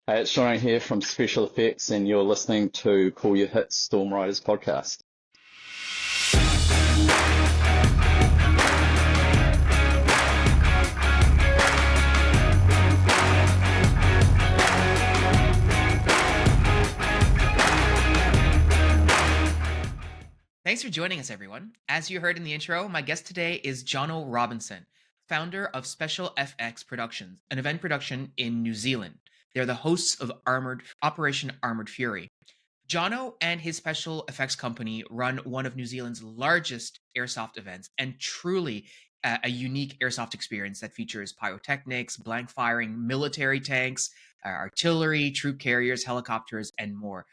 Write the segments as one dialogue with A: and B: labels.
A: Hey, it's Jonno here from Special Effects, and you're listening to Call Your Hits Storm Riders podcast.
B: Thanks for joining us, everyone. As you heard in the intro, my guest today is Jonno Robinson, founder of Special FX Productions, an event production in New Zealand. They're the hosts of Operation Armoured Fury. Jonno and his special effects company run one of New Zealand's largest airsoft events, and truly a unique airsoft experience that features pyrotechnics, blank firing, military tanks, artillery, troop carriers, helicopters, and more.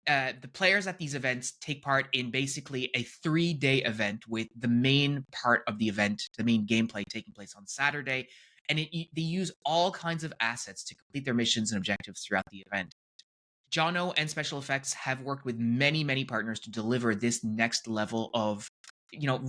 B: The players at these events take part in basically a 3-day event, with the main part of the event, the main gameplay, taking place on Saturday. And they use all kinds of assets to complete their missions and objectives throughout the event. Jonno and Special Effects have worked with many, many partners to deliver this next level of,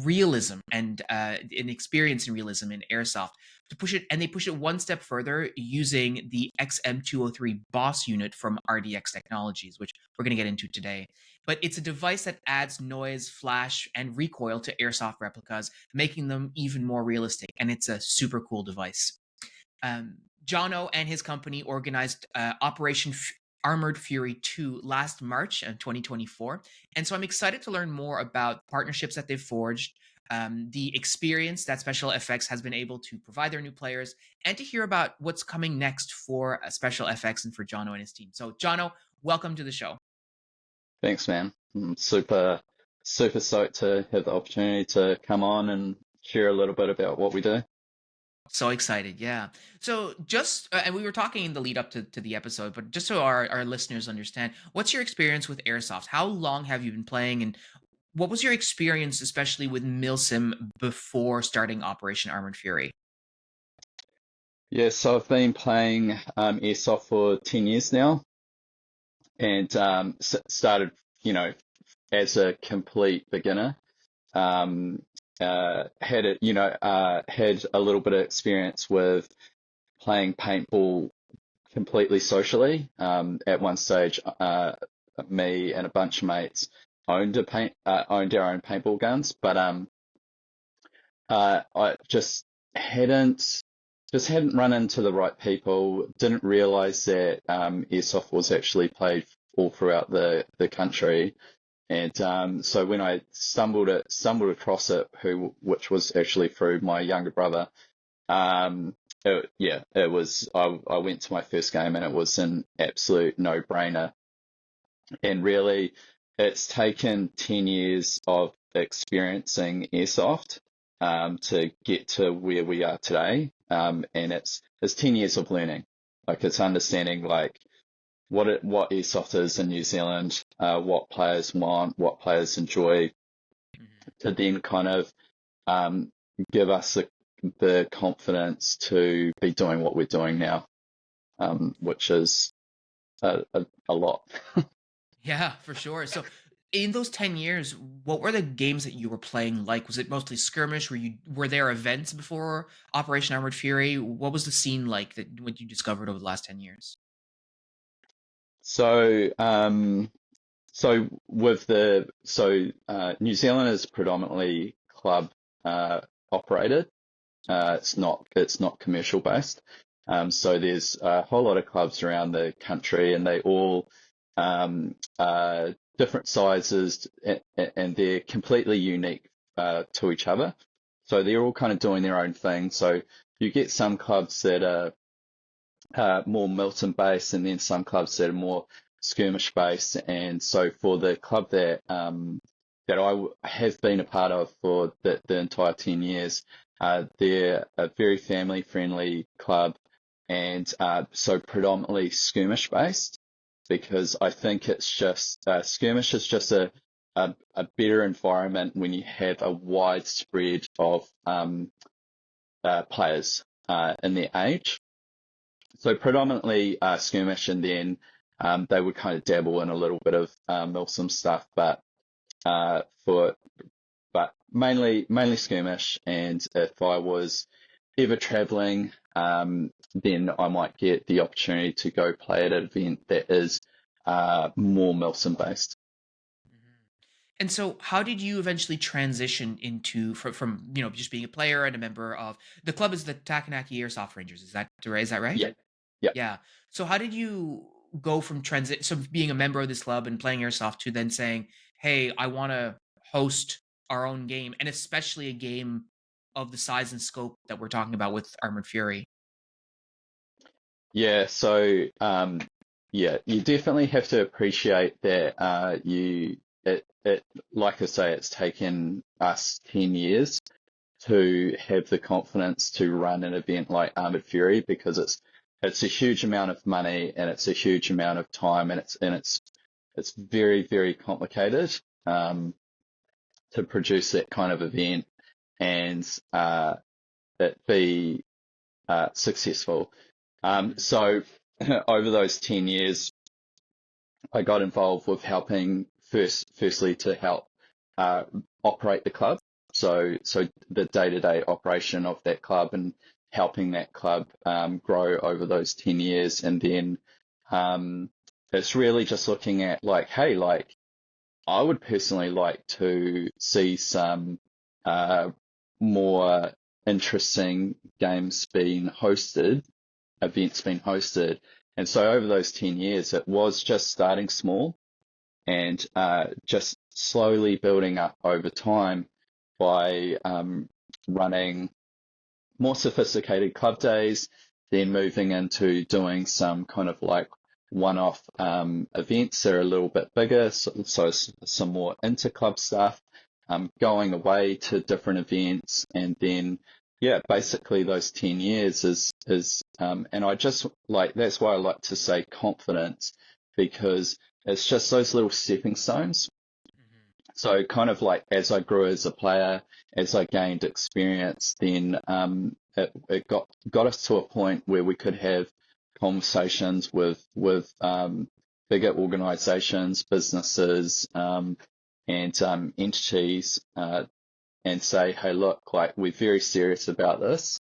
B: realism and an experience in realism in airsoft. To push it, and they push it one step further using the XM203 Boss unit from RDX Technologies, which we're going to get into today. But it's a device that adds noise, flash, and recoil to airsoft replicas, making them even more realistic. And it's a super cool device. Jonno and his company organized Operation Armoured Fury 2 last March in 2024. And so I'm excited to learn more about partnerships that they've forged, the experience that Special FX has been able to provide their new players, and to hear about what's coming next for Special FX and for Jonno and his team. So, Jonno, welcome to the show.
A: Thanks, man. I'm super stoked to have the opportunity to come on and share a little bit about what we do.
B: So excited, yeah. So just, and we were talking in the lead up to the episode, but just so our listeners understand, what's your experience with airsoft? How long have you been playing, and what was your experience, especially with Milsim, before starting Operation Armored Fury?
A: Yeah, so I've been playing airsoft for 10 years now, and started, as a complete beginner. Had a little bit of experience with playing paintball completely socially. At one stage, me and a bunch of mates owned our own paintball guns, but I just hadn't run into the right people. Didn't realize that airsoft was actually played all throughout the country. And so when I stumbled across it, which was actually through my younger brother, it was. I went to my first game and it was an absolute no-brainer. And really, it's taken 10 years of experiencing airsoft to get to where we are today. And it's 10 years of learning. Like, it's understanding like what airsoft is in New Zealand, what players want, what players enjoy, to then kind of give us the confidence to be doing what we're doing now, which is a lot.
B: Yeah, for sure. So in those 10 years, what were the games that you were playing like? Was it mostly skirmish? Were there events before Operation Armored Fury? What was the scene like that what you discovered over the last 10 years?
A: So, New Zealand is predominantly club operated. It's not commercial based. So there's a whole lot of clubs around the country, and they all different sizes, and they're completely unique to each other. So they're all kind of doing their own thing. So you get some clubs that are more militant based, and then some clubs that are more skirmish based. And so for the club that I have been a part of for the entire 10 years, they're a very family friendly club, and so predominantly skirmish based, because I think it's just skirmish is just a better environment when you have a wide spread of players in their age. So predominantly skirmish, and then they would kind of dabble in a little bit of milsim stuff, but mainly skirmish. And if I was ever traveling then I might get the opportunity to go play at an event that is more Milsim based.
B: Mhm. And so, how did you eventually transition into from just being a player and a member of the club is the Takanaki Airsoft Rangers? Is that right? Is that right?
A: Yeah, yeah.
B: Yeah. So, how did you go from transit, so being a member of this club and playing airsoft to then saying, "Hey, I want to host our own game, and especially a game of the size and scope that we're talking about with Armored Fury."
A: Yeah, so yeah, you definitely have to appreciate that it like I say, it's taken us 10 years to have the confidence to run an event like Armored Fury because it's a huge amount of money and it's a huge amount of time and it's very, very complicated to produce that kind of event and it be successful.
B: Mhm.
A: So over those 10 years, I got involved with helping firstly to help uh, operate the club. So the day-to-day operation of that club and helping that club grow over those 10 years. And then it's really just looking at like, hey, like I would personally like to see some uh, more interesting games being hosted, events being hosted. And so over those 10 years, it was just starting small and just slowly building up over time by running more sophisticated club days, then moving into doing some kind of like one-off events that are a little bit bigger, so some more inter-club stuff, going away to different events, and then yeah, basically those 10 years and I just like that's why I like to say confidence because it's just those little stepping stones.
B: Mhm.
A: So kind of like as I grew as a player, as I gained experience, then it got us to a point where we could have conversations with bigger organizations, businesses, and entities, and say, hey, look, like we're very serious about this.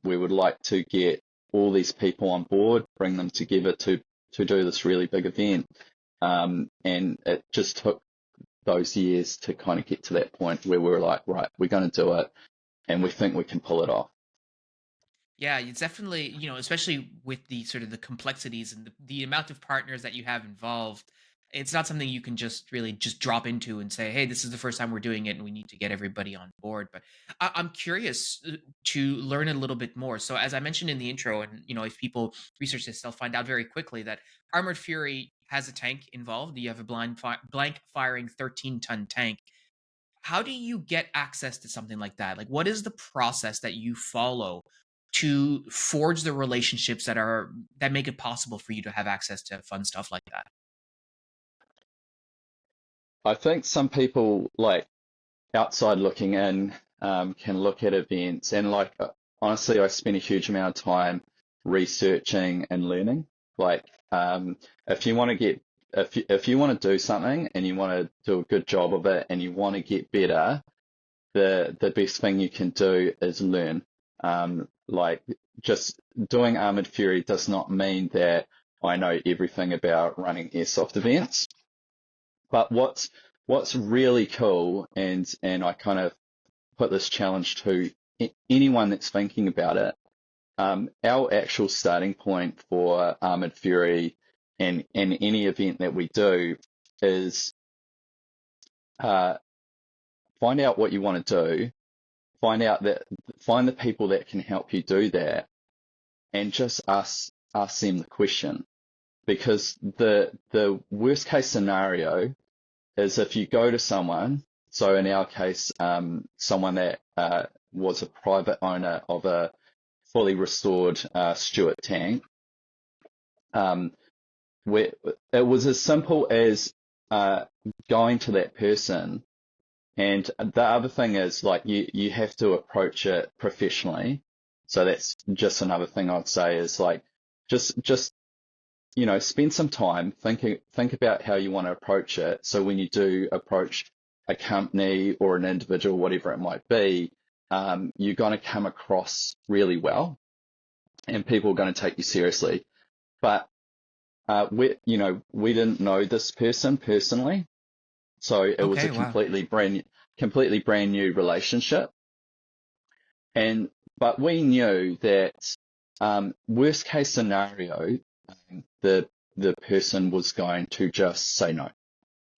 A: We would like to get all these people on board, bring them together to do this really big event. And it just took those years to kind of get to that point where we were like, right, we're going to do it and we think we can pull it off.
B: Yeah, it's definitely, especially with the sort of the complexities and the amount of partners that you have involved, it's not something you can just really just drop into and say, hey, this is the first time we're doing it and we need to get everybody on board. But I'm curious to learn a little bit more. So, as I mentioned in the intro, and, if people research this, they'll find out very quickly that Armored Fury has a tank involved. You have a blank firing 13-ton tank. How do you get access to something like that? Like, what is the process that you follow to forge the relationships that make it possible for you to have access to fun stuff like that?
A: I think some people like outside looking in can look at events and like honestly, I spend a huge amount of time researching and learning. Like if you want to get if you want to do something and you want to do a good job of it and you want to get better, the best thing you can do is learn. Like just doing Armored Fury does not mean that I know everything about running airsoft events. But what's really cool, and I kind of put this challenge to anyone that's thinking about it. Our actual starting point for Armored Fury and any event that we do is uh, find out what you want to do, find the people that can help you do that, and just ask them the question. Because the worst case scenario is if you go to someone, so in our case, someone that was a private owner of a fully restored Stuart tank, um, where it was as simple as uh, going to that person. And the other thing is like you have to approach it professionally. So that's just another thing I'd say is like just spend some time think about how you want to approach it. So when you do approach a company or an individual, whatever it might be, you're going to come across really well. and people are going to take you seriously. But we didn't know this person personally, so it was a
B: Okay, wow.
A: completely brand new relationship. And but we knew that worst case scenario, the the person was going to just say no.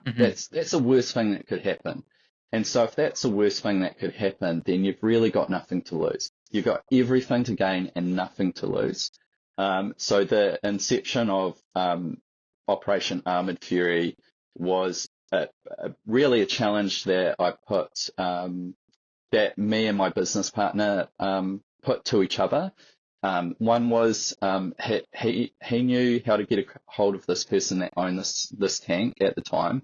B: Hmm.
A: That's the worst thing that could happen. And so if that's the worst thing that could happen, then you've really got nothing to lose. You've got everything to gain and nothing to lose. So the inception of Operation Armoured Fury was really a challenge that I put that me and my business partner put to each other. One was he knew how to get a hold of this person that owned this tank at the time,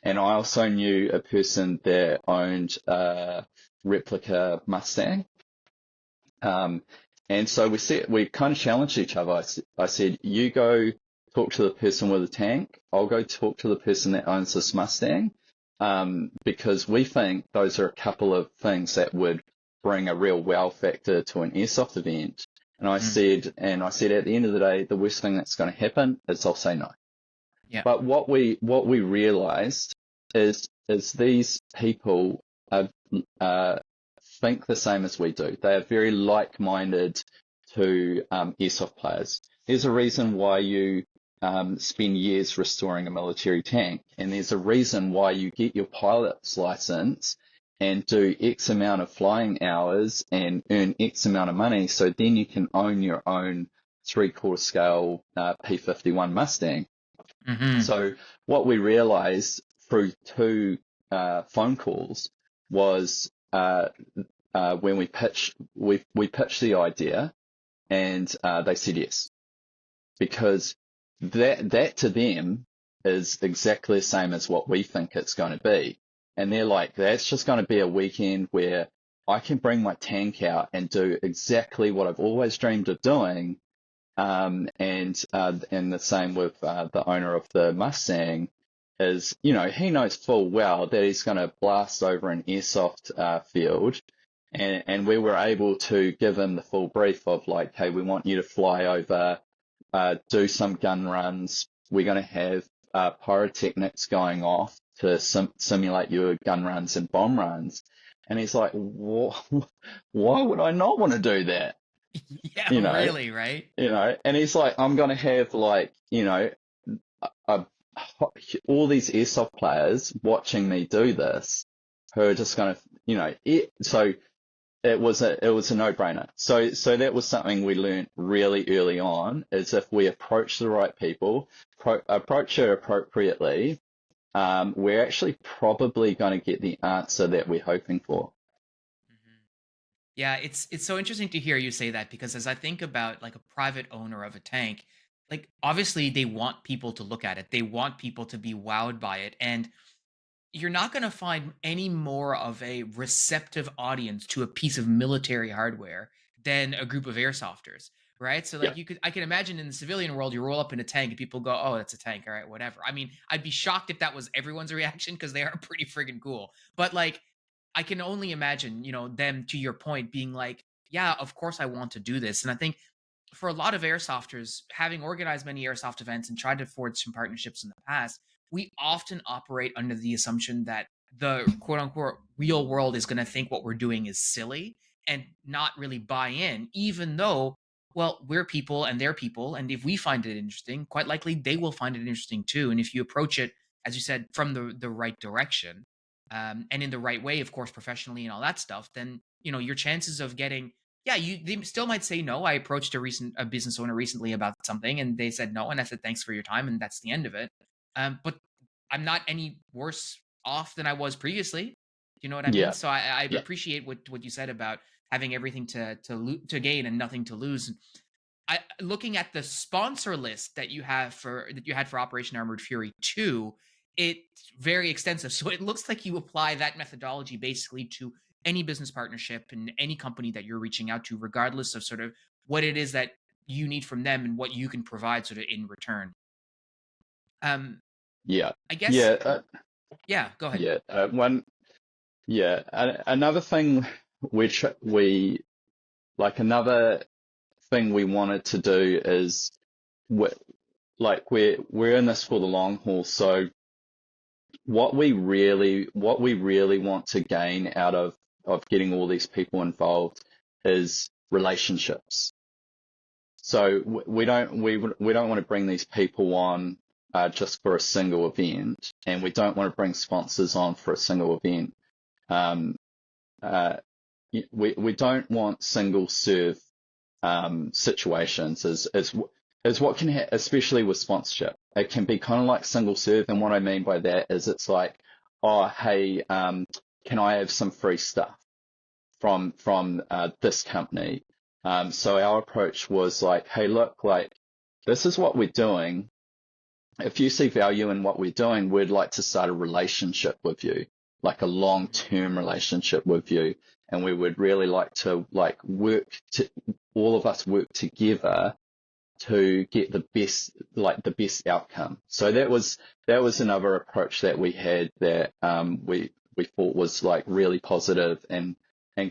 A: and I also knew a person that owned a replica Mustang. Um, and so we kind of challenged each other. I said, you go talk to the person with the tank. I'll go talk to the person that owns this Mustang, because we think those are a couple of things that would bring a real wow factor to an airsoft event. And I
B: Hmm.
A: said, at the end of the day, the worst thing that's going to happen is I'll say no.
B: Yeah.
A: But what we realized is these people are, uh, think the same as we do. They are very like-minded to airsoft players. There's a reason why you spend years restoring a military tank, and there's a reason why you get your pilot's license and do X amount of flying hours and earn X amount of money, so then you can own your own three-quarter scale P-51 Mustang.
B: Hmm.
A: So what we realized through two phone calls was when we pitched the idea, and they said yes, because that to them is exactly the same as what we think it's going to be. And they're like, that's just going to be a weekend where I can bring my tank out and do exactly what I've always dreamed of doing. And the same with the owner of the Mustang is, he knows full well that he's going to blast over an airsoft field. And we were able to give him the full brief of like, hey, we want you to fly over, do some gun runs. We're going to have pyrotechnics going off to simulate your gun runs and bomb runs. And he's like, why would I not want to do that?
B: Yeah,
A: You know,
B: really, right?
A: and he's like, I'm going to have like, a, all these airsoft players watching me do this who are just going to, so it was a no-brainer. So that was something we learned really early on, is if we approach the right people, approach it appropriately, we're actually probably going to get the answer that we're hoping for.
B: Mhm. Yeah, it's so interesting to hear you say that, because as I think about like a private owner of a tank, like obviously they want people to look at it. They want people to be wowed by it. And you're not going to find any more of a receptive audience to a piece of military hardware than a group of airsofters, right? So
A: Yeah.
B: like I can imagine in the civilian world, you roll up in a tank and people go, "Oh, that's a tank, all right, whatever." I mean, I'd be shocked if that was everyone's reaction, because they are pretty friggin' cool. But like, I can only imagine, them, to your point, being like, "Yeah, of course I want to do this." And I think for a lot of airsofters, having organized many airsoft events and tried to forge some partnerships in the past, we often operate under the assumption that the quote unquote real world is going to think what we're doing is silly and not really buy in, even though, well, we're people and they're people. And if we find it interesting, quite likely they will find it interesting too. And if you approach it, as you said, from the right direction, and in the right way, of course, professionally and all that stuff, then, your chances of getting, yeah, they still might say no. I approached a business owner recently about something, and they said no, and I said thanks for your time, and that's the end of it. But I'm not any worse off than I was previously. Do you know what I mean?
A: Yeah.
B: So I
A: Yeah.
B: appreciate what you said about having everything to gain and nothing to lose. Looking at the sponsor list that you had for Operation Armored Fury 2, it's very extensive. So it looks like you apply that methodology basically to any business partnership and any company that you're reaching out to, regardless of sort of what it is that you need from them and what you can provide sort of in return. Um,
A: Yeah.
B: I guess,
A: Yeah.
B: yeah, go ahead.
A: Yeah. Another thing which we like, another thing we wanted to do is we're in this for the long haul. So what we really want to gain out of getting all these people involved is relationships. So we don't want to bring these people on just for a single event, and we don't want to bring sponsors on for a single event. Um, we don't want single serve situations is what can especially with sponsorship. It can be kind of like single serve, and what I mean by that is it's like, oh hey, can I have some free stuff from this company? So our approach was like, hey, look, like this is what we're doing. If you see value in what we're doing, we'd like to start a relationship with you, like a long-term relationship with you. And we would really like to all of us work together to get the best outcome. So that was another approach that we had that we thought was like really positive and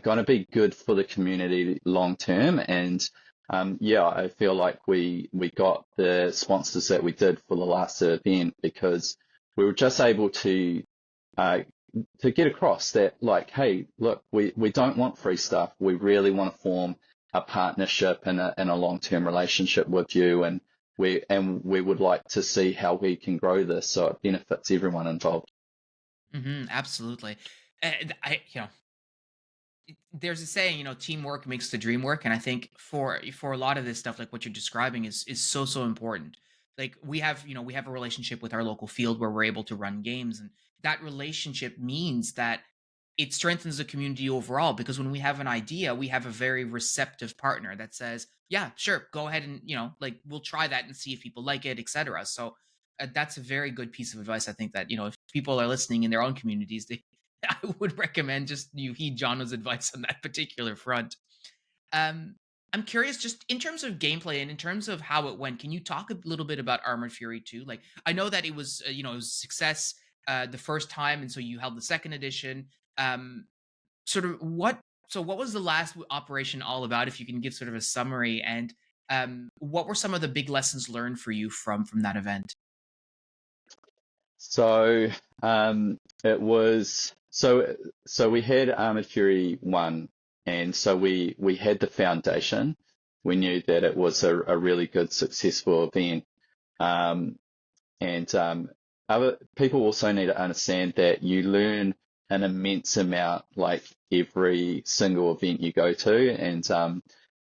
A: going to be good for the community long term. And I feel like we got the sponsors that we did for the last event because we were just able to get across that, like, hey, look, we don't want free stuff. We really want to form a partnership and a long-term relationship with you, and we would like to see how we can grow this so it benefits everyone involved.
B: Absolutely. And there's a saying, teamwork makes the dream work, and I think for a lot of this stuff, like what you're describing, is so important. Like we have a relationship with our local field where we're able to run games, and that relationship means that it strengthens the community overall, because when we have an idea, we have a very receptive partner that says, yeah, sure, go ahead, and like, we'll try that and see if people like it, etc. So that's a very good piece of advice. I think that if people are listening in their own communities, I would recommend just you heed Jonno's advice on that particular front. Um, I'm curious, just in terms of gameplay and in terms of how it went, can you talk a little bit about Armored Fury 2? Like, I know that it was, it was a success the first time, and so you held the second edition. Um, sort of what was the last operation all about? If you can give sort of a summary, and what were some of the big lessons learned for you from that event?
A: So it was so we had Armored Fury 1, and so we had the foundation. We knew that it was a really good, successful event. And other people also need to understand that you learn an immense amount, like every single event you go to. And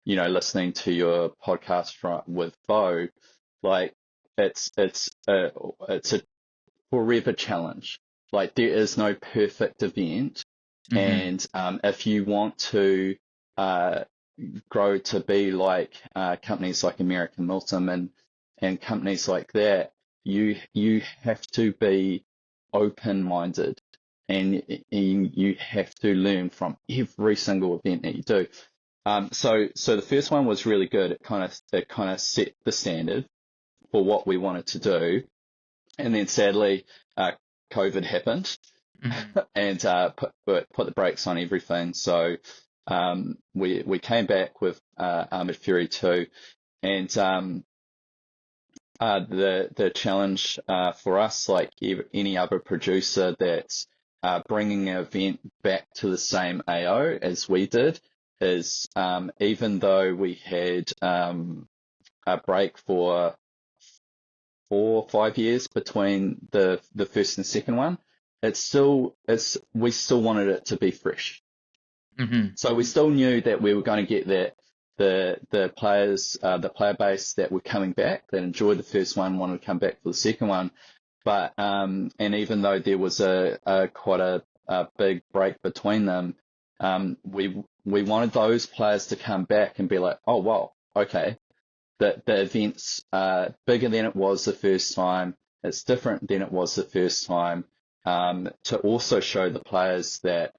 A: listening to your podcast with Bo, like it's a forever challenge. Like there is no perfect event,
B: Hmm.
A: and if you want to grow to be like companies like American Milton and companies like that, you have to be open-minded, and you have to learn from every single event that you do. So the first one was really good. It kind of set the standard for what we wanted to do, and then sadly, COVID happened
B: Hmm.
A: and put the brakes on everything. So we came back with Armored Fury 2, and the challenge for us, like any other producer that's bringing an event back to the same AO as we did, is even though we had a break for 4 or 5 years between the first and second one, we still wanted it to be fresh.
B: Hmm.
A: So we still knew that we were going to get the players, the player base that were coming back, that enjoyed the first one, wanted to come back for the second one. But and even though there was quite a big break between them, we wanted those players to come back and be like, oh wow, okay, the event's bigger than it was the first time. It's different than it was the first time. To also show the players that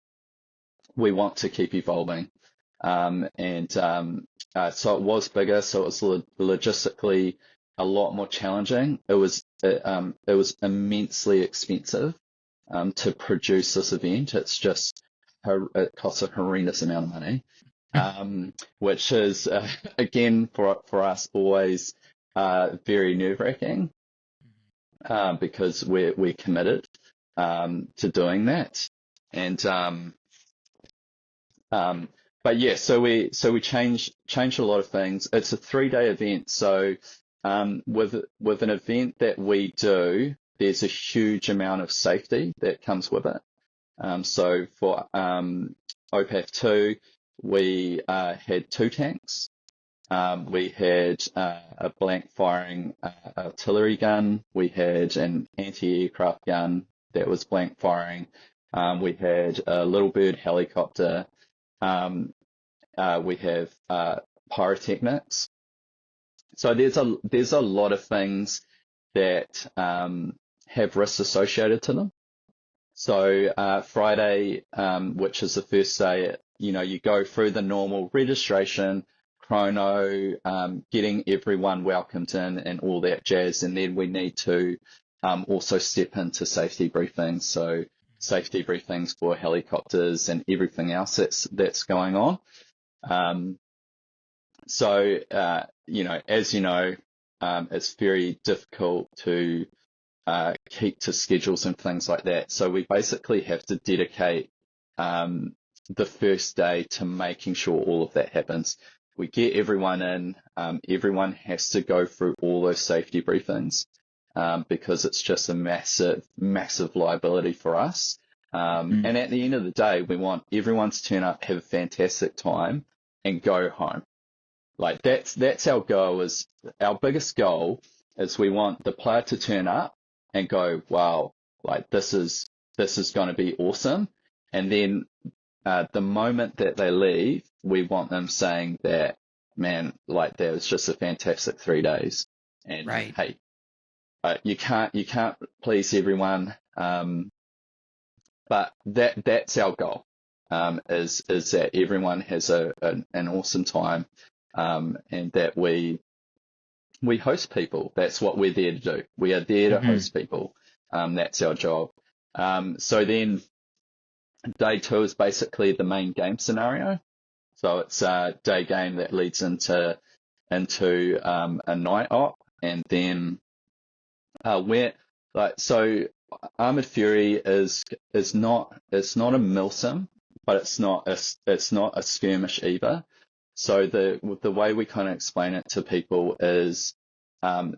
A: we want to keep evolving. So it was bigger, so it was logistically a lot more challenging. It was immensely expensive to produce this event. It costs a horrendous amount of money. which is again for us always very nerve-wracking because we're committed to doing that. And but yeah, so we change a lot of things. It's a 3-day event, so with an event that we do, there's a huge amount of safety that comes with it. So for OPAF 2, we had 2 tanks. We had a blank firing artillery gun. We had an anti-aircraft gun that was blank firing. We had a Little Bird helicopter. We have pyrotechnics. So there's a lot of things that have risks associated to them. So Friday, which is the first day, you go through the normal registration, chrono, getting everyone welcomed in and all that jazz, and then we need to also step into safety briefings. So safety briefings for helicopters and everything else that's going on. So as you know, it's very difficult to keep to schedules and things like that. So we basically have to dedicate the first day to making sure all of that happens. We get everyone in. Everyone has to go through all those safety briefings because it's just a massive liability for us. And at the end of the day, we want everyone to turn up, have a fantastic time, and go home. Like that's our goal. Is our biggest goal is we want the player to turn up and go, wow, like this is going to be awesome. And then the moment that they leave, we want them saying that, man, like that was just a fantastic 3 days. And
B: Right.
A: hey, you can't please everyone, but that's our goal. Is that everyone has an awesome time, and that we host people. That's what we're there to do. We are there to host people. That's our job. So then day 2 is basically the main game scenario. So it's a day game that leads into a night op, and then so Armoured Fury is not a milsim, but it's not a skirmish either. So the way we kind of explain it to people is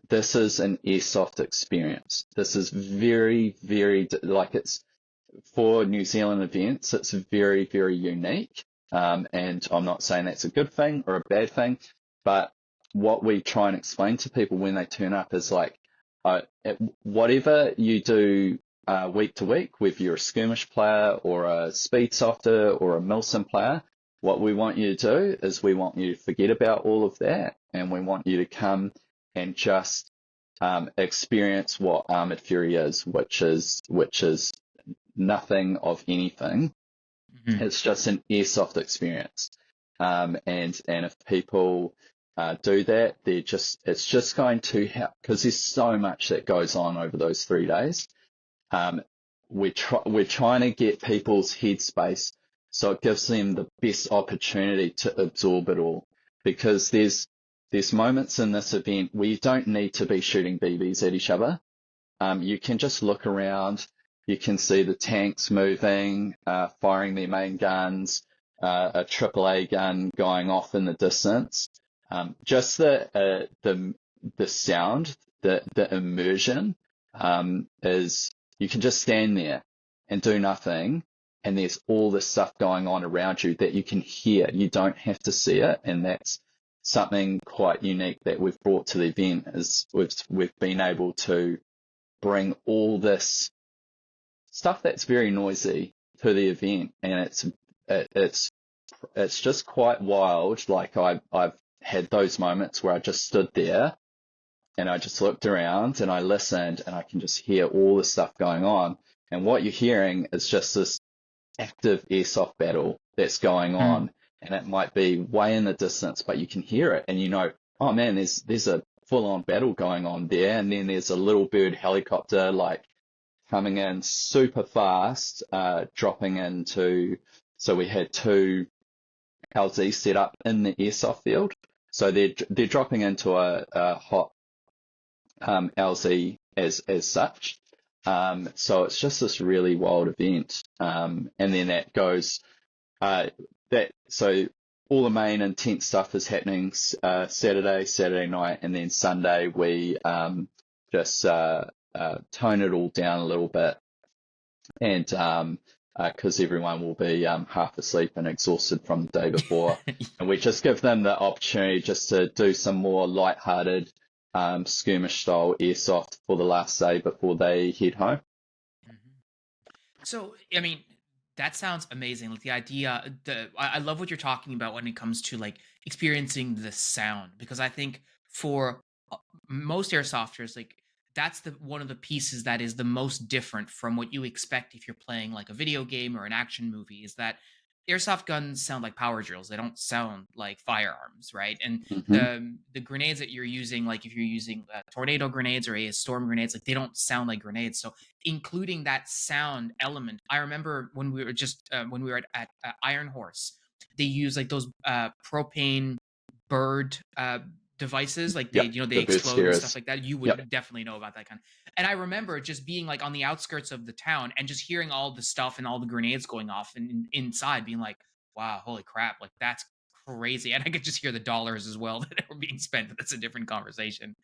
A: this is an airsoft experience. This is very, very, like, it's for New Zealand events, it's very, very unique. And I'm not saying that's a good thing or a bad thing, but what we try and explain to people when they turn up is like, whatever you do week to week, whether you're a skirmish player or a speed softer or a milsim player, what we want you to do is we want you to forget about all of that, and we want you to come and just experience what Armoured Fury is, which is nothing of anything. It's just an airsoft experience. And if people do that, it's just going to help, because there's so much that goes on over those 3 days. We're trying to get people's headspace so it gives them the best opportunity to absorb it all, because there's moments in this event where you don't need to be shooting BBs at each other. You can just look around. You can see the tanks moving, firing their main guns, a AAA gun going off in the distance. Just the sound, the immersion is, you can just stand there and do nothing, and there's all this stuff going on around you that you can hear. You don't have to see it, and that's something quite unique that we've brought to the event. Is we've been able to bring all this stuff that's very noisy to the event, and it's just quite wild. Like I've had those moments where I just stood there and I just looked around and I listened, and I can just hear all the stuff going on. And what you're hearing is just this active airsoft battle that's going on, and it might be way in the distance, but you can hear it, and oh man, there's a full-on battle going on there. And then there's a Little Bird helicopter like coming in super fast, dropping into. So we had two LZ set up in the airsoft field. So they're dropping into a hot LZ as such. So it's just this really wild event. And then that goes so all the main intense stuff is happening Saturday night, and then Sunday we just tone it all down a little bit, and because everyone will be half asleep and exhausted from the day before, and we just give them the opportunity just to do some more lighthearted skirmish style airsoft for the last day before they head home.
B: So, I mean, that sounds amazing. Like the idea, I love what you're talking about when it comes to like experiencing the sound, because I think for most airsofters, like that's the one of the pieces that is the most different from what you expect if you're playing like a video game or an action movie, is that airsoft guns sound like power drills. They don't sound like firearms, right? And
A: Mm-hmm.
B: the grenades that you're using, like if you're using tornado grenades or a storm grenades, like they don't sound like grenades. So including that sound element, I remember when we were when we were at Iron Horse, they use like those propane bird devices, like they,
A: Yep,
B: they
A: the bird
B: explode and stuff
A: scarers.
B: like that. You
A: Yep.
B: would definitely know about that kind. And I remember just being like on the outskirts of the town and just hearing all the stuff and all the grenades going off and inside being like, wow, holy crap, like that's crazy. And I could just hear the dollars as well that were being spent, but that's a different conversation.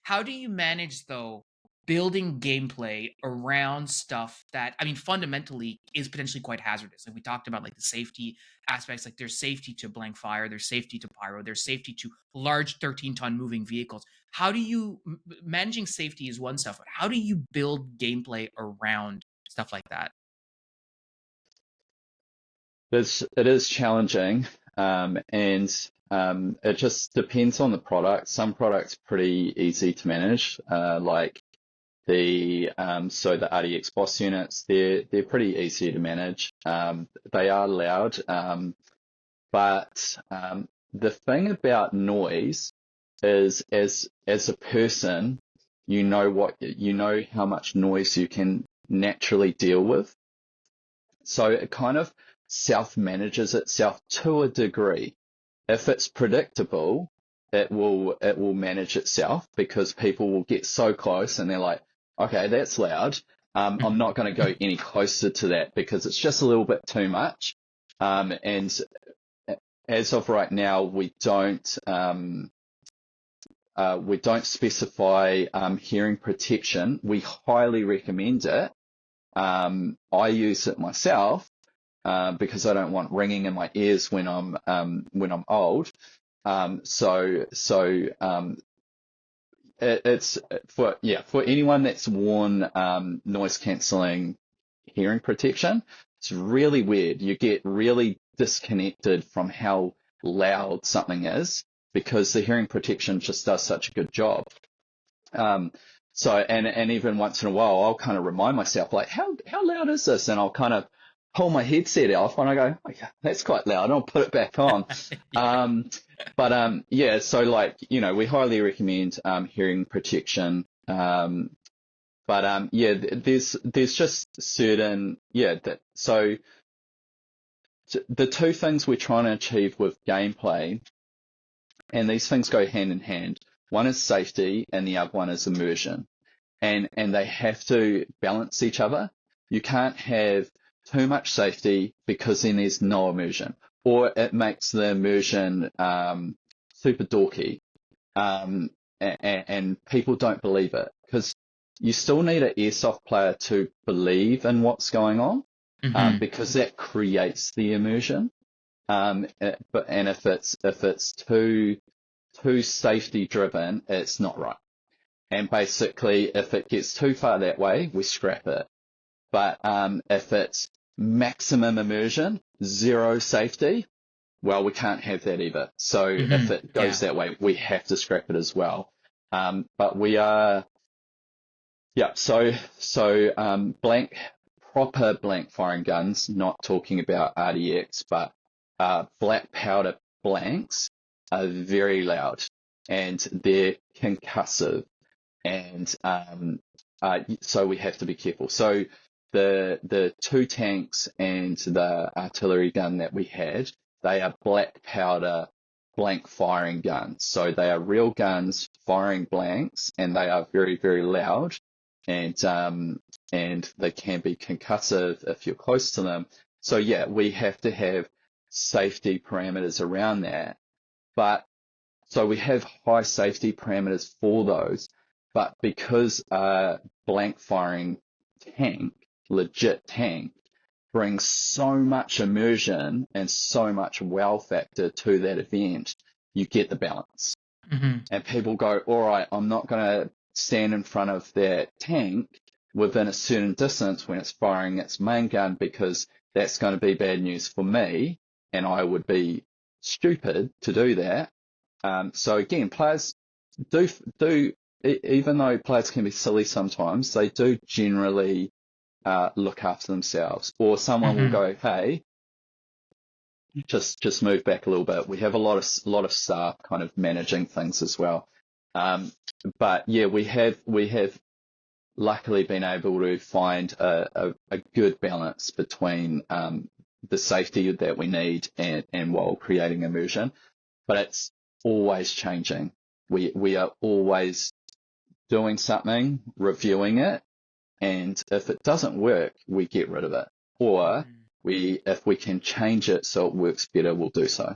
B: How do you manage though building gameplay around stuff that, I mean, fundamentally is potentially quite hazardous? Like we talked about, like the safety aspects, like there's safety to blank fire, there's safety to pyro, there's safety to large 13-ton moving vehicles. How do you managing safety is one stuff, but how do you build gameplay around stuff like that?
A: It is challenging, and it just depends on the product. Some products are pretty easy to manage, like the RDX Boss units. They're pretty easy to manage. They are loud, but the thing about noise is, as a person, you know how much noise you can naturally deal with. So it kind of self-manages itself to a degree. If it's predictable, it will manage itself, because people will get so close and they're like, okay, that's loud. I'm not going to go any closer to that because it's just a little bit too much. And as of right now, we don't specify hearing protection. We highly recommend it. I use it myself because I don't want ringing in my ears when I'm old. It's for anyone that's worn noise cancelling hearing protection. It's really weird. You get really disconnected from how loud something is because the hearing protection just does such a good job. And even once in a while, I'll kind of remind myself, like, how loud is this? And I'll kind of pull my headset off and I go, oh, yeah, that's quite loud. I'll put it back on. So like, we highly recommend hearing protection. There's just certain, so the two things we're trying to achieve with gameplay, and these things go hand in hand. One is safety and the other one is immersion. And they have to balance each other. You can't have too much safety because then there's no immersion, or it makes the immersion super dorky. And people don't believe it, because you still need an airsoft player to believe in what's going on, because that creates the immersion. But if it's too safety driven, it's not right. And basically, if it gets too far that way, we scrap it. But if it's maximum immersion, zero safety, well, we can't have that either. So if it goes that way, we have to scrap it as well. But we are, proper blank firing guns, not talking about RDX, but black powder blanks are very loud and they're concussive. And so we have to be careful. So the two tanks and the artillery gun that we had, they are black powder blank firing guns. So they are real guns firing blanks, and they are very, very loud, and they can be concussive if you're close to them. So yeah, we have to have safety parameters around that. But so we have high safety parameters for those, but because a blank firing tank, legit tank, brings so much immersion and so much wow factor to that event, you get the balance. And people go, all right, I'm not going to stand in front of that tank within a certain distance when it's firing its main gun, because that's going to be bad news for me, and I would be stupid to do that. So again, players do, even though players can be silly sometimes, they do generally look after themselves. Or someone will go, hey, just move back a little bit. We have a lot of staff kind of managing things as well. But yeah, we have luckily been able to find a good balance between the safety that we need and while creating immersion. But it's always changing. We are always doing something, reviewing it, and if it doesn't work, we get rid of it. Or if we can change it so it works better, we'll do so.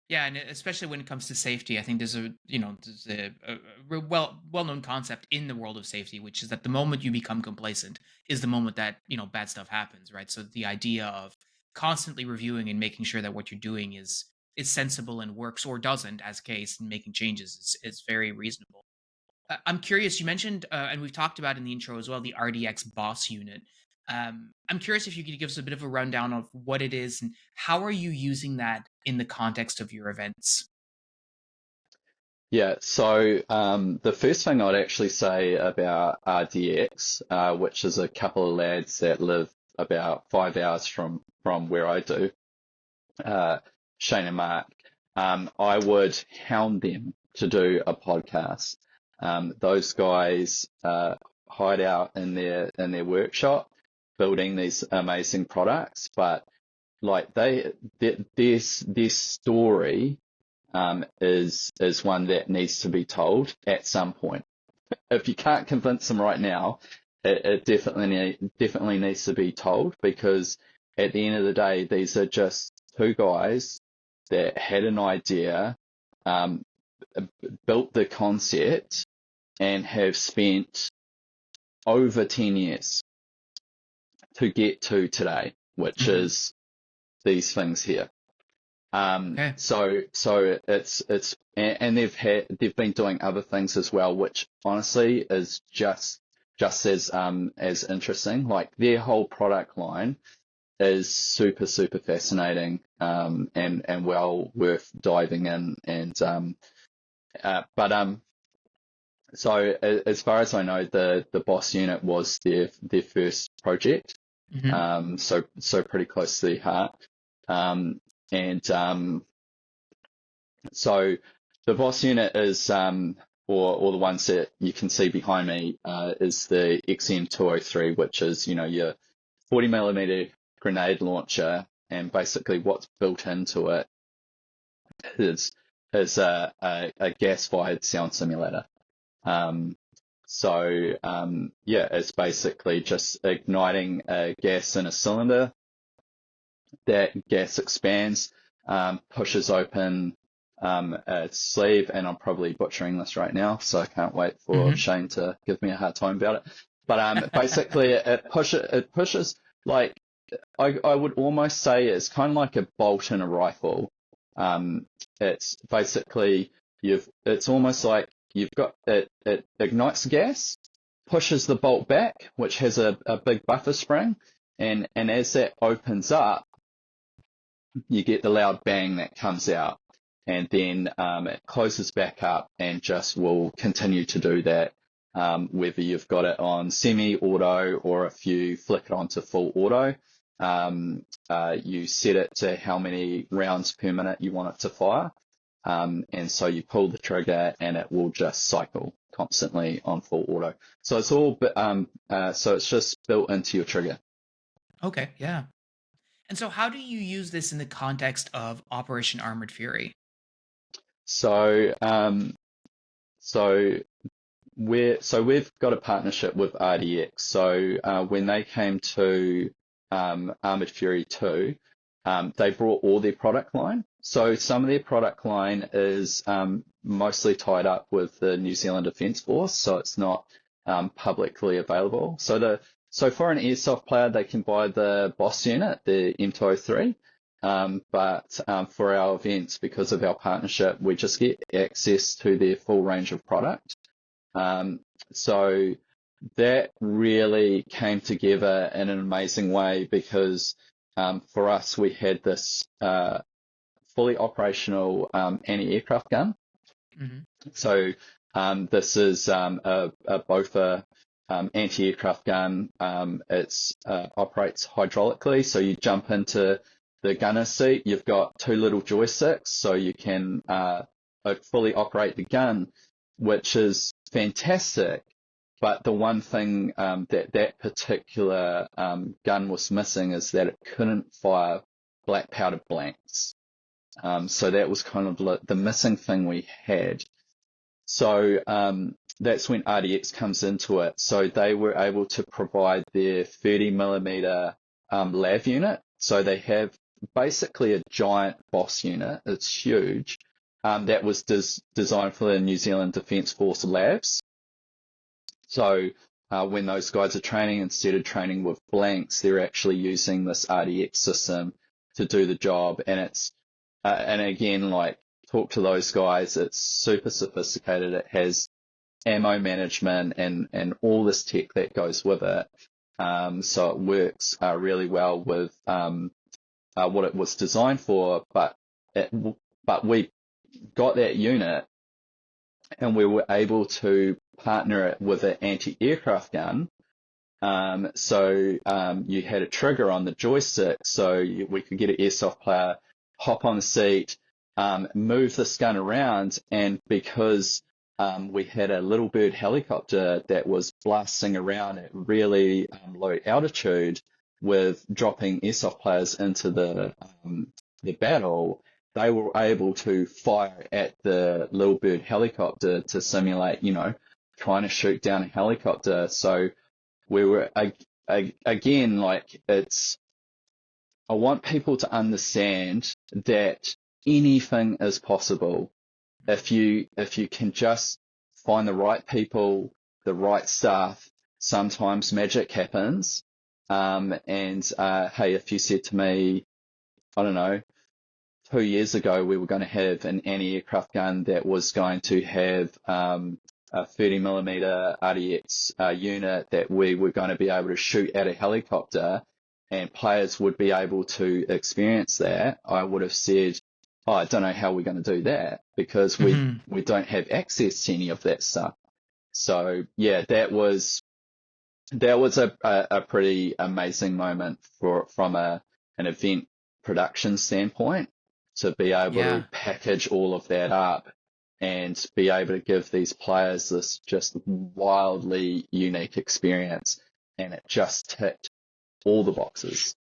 B: Yeah, and especially when it comes to safety, I think there's a well-known concept in the world of safety, which is that the moment you become complacent is the moment that bad stuff happens, right? So the idea of constantly reviewing and making sure that what you're doing is sensible and works, or doesn't, as case, and making changes is very reasonable. I'm curious. You mentioned, and we've talked about in the intro as well, the RDX Boss unit. I'm curious if you could give us a bit of a rundown of what it is and how are you using that in the context of your events?
A: Yeah, so the first thing I'd actually say about RDX, which is a couple of lads that live about 5 hours from where I do, Shane and Mark, I would hound them to do a podcast. Those guys hide out in their workshop building these amazing products, but like their story is one that needs to be told at some point. If you can't convince them right now, it definitely needs to be told, because at the end of the day, these are just two guys that had an idea, built the concept, and have spent over 10 years to get to today, which is these things here.
B: Okay.
A: So it's and they've been doing other things as well, which honestly is just as interesting. Like their whole product line is super fascinating, and well worth diving in. And so as far as I know, the Boss unit was their first project. So pretty close to the heart. So the Boss unit is, or the ones that you can see behind me, is the XM203, which is, your 40 millimeter grenade launcher, and basically what's built into it is a gas-fired sound simulator. Yeah, it's basically just igniting a gas in a cylinder. That gas expands, pushes open a sleeve, and I'm probably butchering this right now, so I can't wait for Shane to give me a hard time about it. But basically, it pushes like I would almost say it's kind of like a bolt in a rifle. It's basically it's almost like you've got it ignites the gas, pushes the bolt back, which has a big buffer spring, and as that opens up, you get the loud bang that comes out, and then it closes back up and just will continue to do that, whether you've got it on semi-auto or if you flick it onto full auto. You set it to how many rounds per minute you want it to fire, and so you pull the trigger and it will just cycle constantly on full auto. So it's all so it's just built into your trigger.
B: Okay, yeah. And so, how do you use this in the context of Operation Armored Fury?
A: So, so we've got a partnership with RDX. So when they came to Armored Fury 2, they brought all their product line. So some of their product line is mostly tied up with the New Zealand Defence Force, so it's not publicly available. So for an airsoft player, they can buy the Boss unit, the M203. But for our events, because of our partnership, we just get access to their full range of product. So that really came together in an amazing way because for us, we had this fully operational anti-aircraft gun.
B: Hmm.
A: So this is both a anti-aircraft gun. It operates hydraulically, so you jump into the gunner seat. You've got two little joysticks, so you can fully operate the gun, which is fantastic. But the one thing that particular gun was missing is that it couldn't fire black powder blanks. So that was kind of the missing thing we had. So that's when RDX comes into it. So they were able to provide their 30 millimeter lav unit. So they have basically a giant Boss unit. It's huge. That was designed for the New Zealand Defence Force labs. So when those guys are training, instead of training with blanks, they're actually using this RDX system to do the job. And again, like, talk to those guys, it's super sophisticated. It has ammo management and all this tech that goes with it. So it works really well with what it was designed for. But we got that unit and we were able to partner it with an anti-aircraft gun. So you had a trigger on the joystick, so we could get an airsoft player, hop on the seat, move this gun around, and because we had a little bird helicopter that was blasting around at really low altitude with dropping airsoft players into the battle, they were able to fire at the little bird helicopter to simulate, trying to shoot down a helicopter. So we were, again, like, I want people to understand that anything is possible if you can just find the right people, the right stuff. Sometimes magic happens. Hey, if you said to me, I don't know, 2 years ago we were going to have an anti-aircraft gun that was going to have a 30 millimeter RDX unit that we were going to be able to shoot at a helicopter, and players would be able to experience that, I would have said, oh, I don't know how we're going to do that because we don't have access to any of that stuff. So yeah, that was a pretty amazing moment from an event production standpoint, to be able
B: Yeah.
A: to package all of that up and be able to give these players this just wildly unique experience. And it just ticked all the boxes.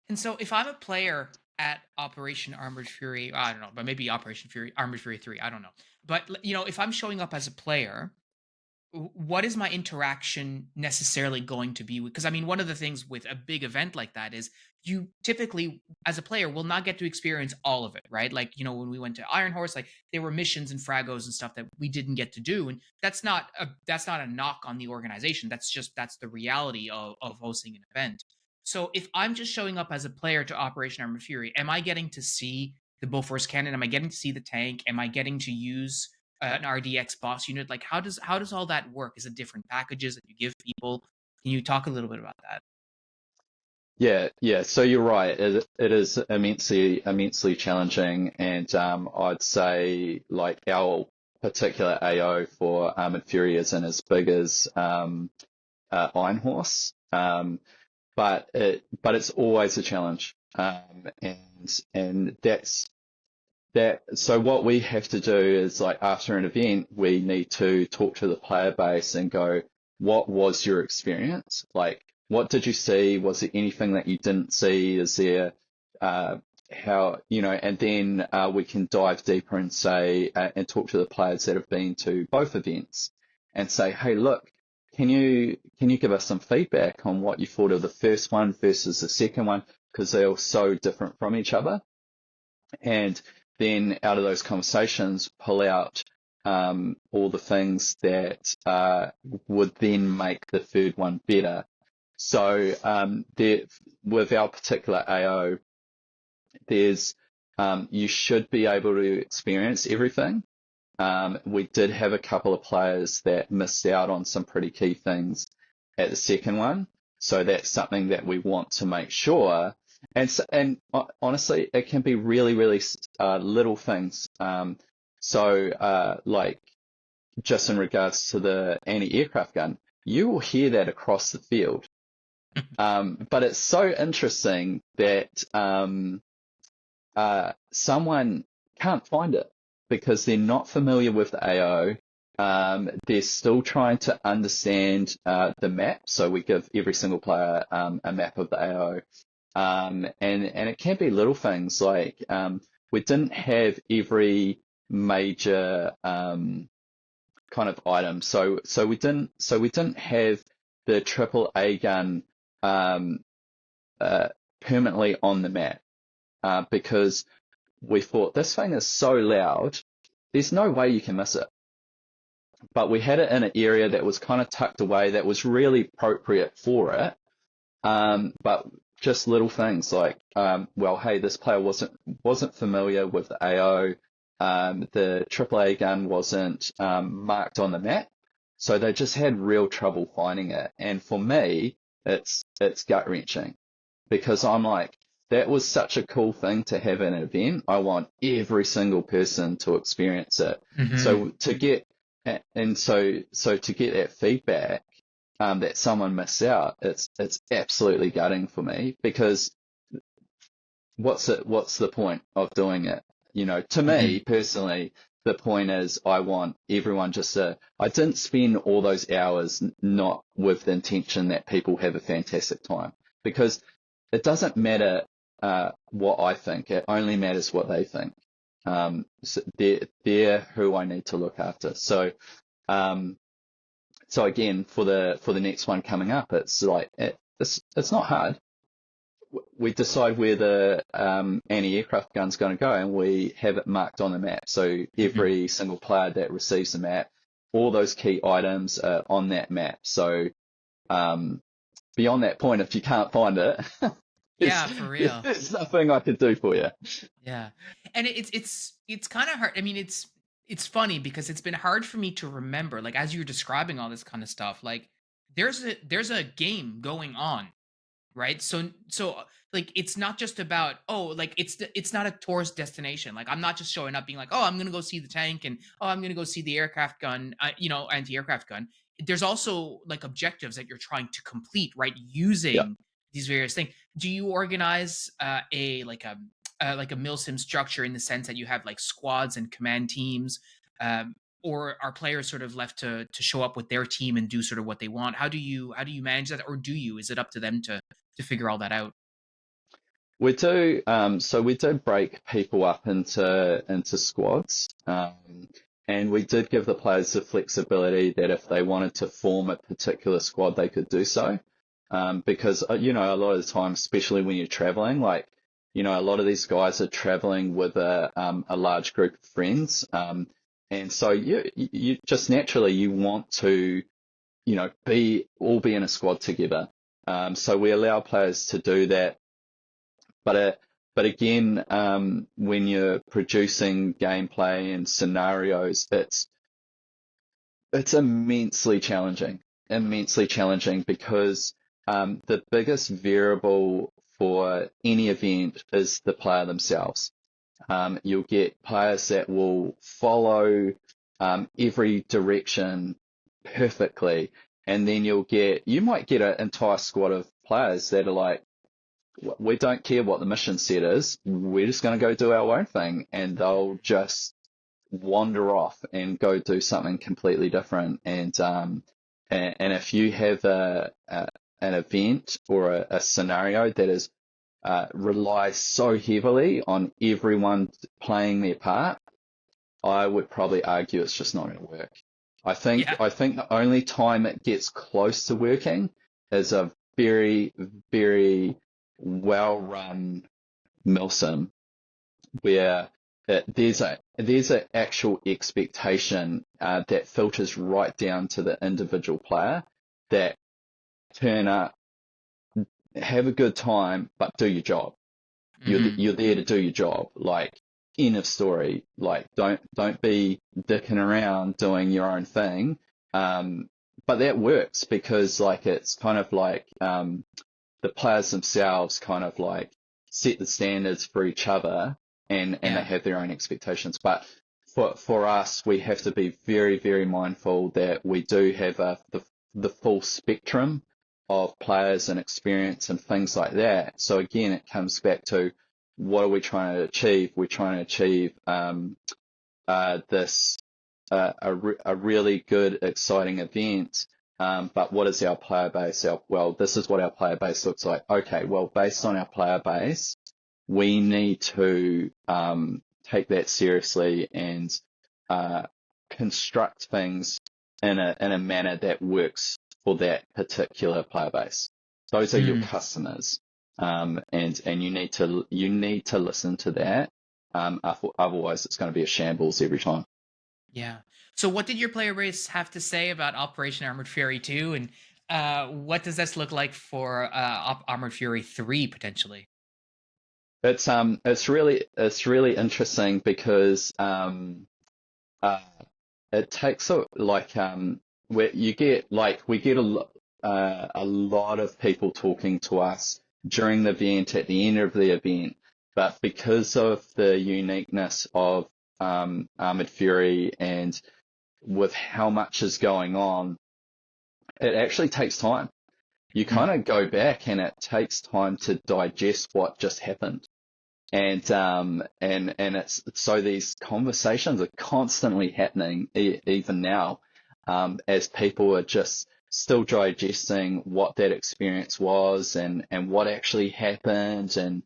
B: And so, if I'm a player at Operation Armored Fury, I don't know, but maybe Operation Fury, Armored Fury 3, I don't know. But, if I'm showing up as a player, what is my interaction necessarily going to be? Because I mean, one of the things with a big event like that is you typically, as a player, will not get to experience all of it, right? Like, when we went to Iron Horse, like, there were missions and fragos and stuff that we didn't get to do, and that's not a knock on the organization. That's the reality of hosting an event. So if I'm just showing up as a player to Operation Armored Fury, am I getting to see the Bofors cannon? Am I getting to see the tank? Am I getting to use an RDX boss unit? Like, how does all that work? Is it different packages that you give people? Can you talk a little bit about that?
A: Yeah. So you're right. It is immensely challenging, and I'd say, like, our particular AO for Armored Fury isn't as big as Iron Horse, but it's always a challenge, and that's that. So what we have to do is, like, after an event, we need to talk to the player base and go, what was your experience? Like, what did you see? Was there anything that you didn't see? Is there uh, how, and then we can dive deeper and say, and talk to the players that have been to both events and say, hey, look, can you give us some feedback on what you thought of the first one versus the second one? Because they're all so different from each other. And then out of those conversations, pull out all the things that would then make the third one better. So with our particular AO, there's you should be able to experience everything. We did have a couple of players that missed out on some pretty key things at the second one, so that's something that we want to make sure. And honestly, it can be really, really little things. Like just in regards to the anti-aircraft gun, you will hear that across the field. But it's so interesting that someone can't find it because they're not familiar with the AO. They're still trying to understand the map. So we give every single player a map of the AO. And it can be little things like we didn't have every major kind of item. So we didn't have the AAA gun permanently on the map because we thought this thing is so loud, there's no way you can miss it. But we had it in an area that was kind of tucked away that was really appropriate for it. But just little things like, well, hey, this player wasn't familiar with the AO. The AAA gun wasn't marked on the map, so they just had real trouble finding it. And for me, it's gut wrenching because I'm like, that was such a cool thing to have in an event. I want every single person to experience it.
B: Mm-hmm.
A: So to get that feedback that someone missed out, it's absolutely gutting for me because what's the point of doing it? To me personally, the point is I want everyone I didn't spend all those hours not with the intention that people have a fantastic time, because it doesn't matter what I think, it only matters what they think. So they're who I need to look after. So again, for the next one coming up, it's like it's not hard. We decide where the anti-aircraft gun's going to go, and we have it marked on the map. So every single player that receives the map, all those key items are on that map. So beyond that point, if you can't find it,
B: yeah, for real,
A: there's nothing I could do for you.
B: Yeah, and it's kind of hard. I mean, it's funny because it's been hard for me to remember. Like as you're describing all this kind of stuff, like there's a game going on, right? So like it's not just about, oh, like it's not a tourist destination. Like I'm not just showing up being like, oh, I'm gonna go see the tank, and oh, I'm gonna go see the aircraft gun, anti-aircraft gun. There's also like objectives that you're trying to complete, right,
A: Yeah.
B: using these various things. Do you organize like a milsim structure in the sense that you have like squads and command teams, or are players sort of left to show up with their team and do sort of what they want? How do you manage that, or is it up to them to figure all that out?
A: We do. So we do break people up into squads, and we did give the players the flexibility that if they wanted to form a particular squad, they could do so. Because a lot of the time, especially when you're traveling, like a lot of these guys are traveling with a large group of friends, and so you just naturally you want to be in a squad together. So we allow players to do that. But again, when you're producing gameplay and scenarios, it's immensely challenging because the biggest variable for any event is the player themselves. You'll get players that will follow every direction perfectly, and then you might get an entire squad of players that are like, we don't care what the mission set is, we're just going to go do our own thing, and they'll just wander off and go do something completely different. And if you have an event or a scenario that is relies so heavily on everyone playing their part, I would probably argue it's just not going to work.
B: Yeah.
A: I think the only time it gets close to working is a very, very well run milsim where there's an actual expectation that filters right down to the individual player that turn up, have a good time, but do your job.
B: Hmm.
A: You're there to do your job. Like, end of story. Like, don't be dicking around doing your own thing. But that works because like it's kind of like the players themselves kind of like set the standards for each other, and they
B: Yeah.
A: have their own expectations. But for us, we have to be very, very mindful that we do have the full spectrum of players and experience and things like that. So again, it comes back to what are we trying to achieve? We're trying to achieve this a really good, exciting event. But what is our player base? Well, this is what our player base looks like. Okay, well, based on our player base, we need to take that seriously and construct things in a manner that works for that particular player base. Those are your
B: Mm,
A: customers, and you need to listen to that. Otherwise, it's going to be a shambles every time.
B: yeah. So, what did your player base have to say about Operation Armored Fury 2, and what does this look like for Armored Fury 3 potentially?
A: It's really interesting because uh it takes where you get like we get a lot of people talking to us during the event, at the end of the event, but because of the uniqueness of Armored Fury and with how much is going on, it actually takes time. You
B: Mm,
A: kind of go back and it takes time to digest what just happened. And it's so these conversations are constantly happening even now, as people are just still digesting what that experience was and what actually happened and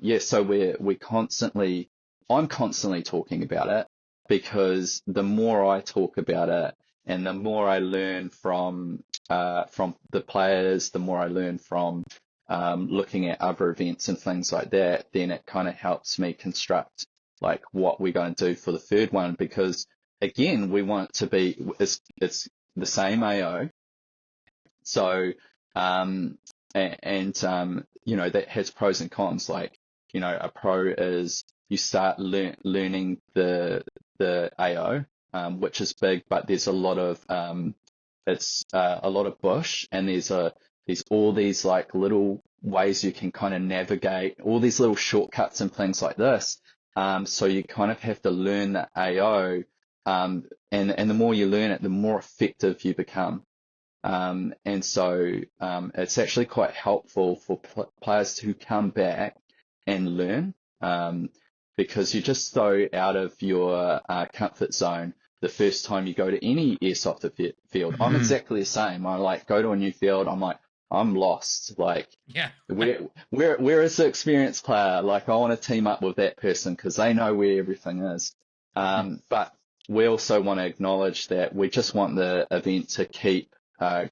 A: yeah, so we constantly I'm constantly talking about it because the more I talk about it and the more I learn from the players, the more I learn from looking at other events and things like that, then it kind of helps me construct like what we're going to do for the third one because again, we want it to be it's the same AO. So you know that has pros and cons. Like you know, a pro is you start learning the AO, which is big, but there's a lot of it's a lot of bush, and there's all these like little ways you can kind of navigate, all these little shortcuts and things like this. So you kind of have to learn the AO, and the more you learn it, the more effective you become. And so it's actually quite helpful for players to come back and learn because you're just so out of your comfort zone the first time you go to any airsoft field. I'm
B: mhm.
A: exactly the same. I like go to a new field. I'm like, I'm lost. Like,
B: Yeah.
A: where is the experienced player? Like, I want to team up with that person because they know where everything is. But we also want to acknowledge that we just want the event to keep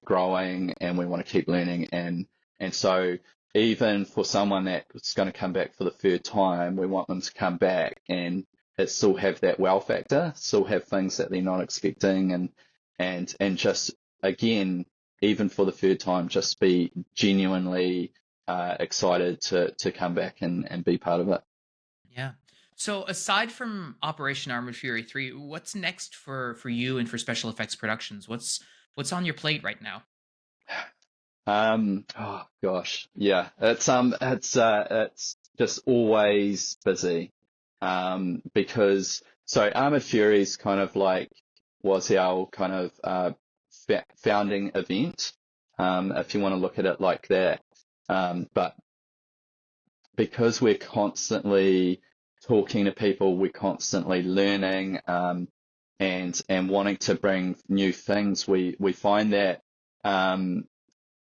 A: growing and we want to keep learning. And so even for someone that's going to come back for the third time, we want them to come back and it still have that wow factor, still have things that they're not expecting and just again, even for the third time, just be genuinely excited to come back and be part of it.
B: Yeah. So aside from Operation Armored Fury 3, what's next for you and for special effects productions? What's on your plate right now?
A: Oh gosh, yeah, it's just always busy. Because so Armored Fury's kind of like was our kind of founding event, if you want to look at it like that. But because we're constantly talking to people, we're constantly learning, and wanting to bring new things, we find that.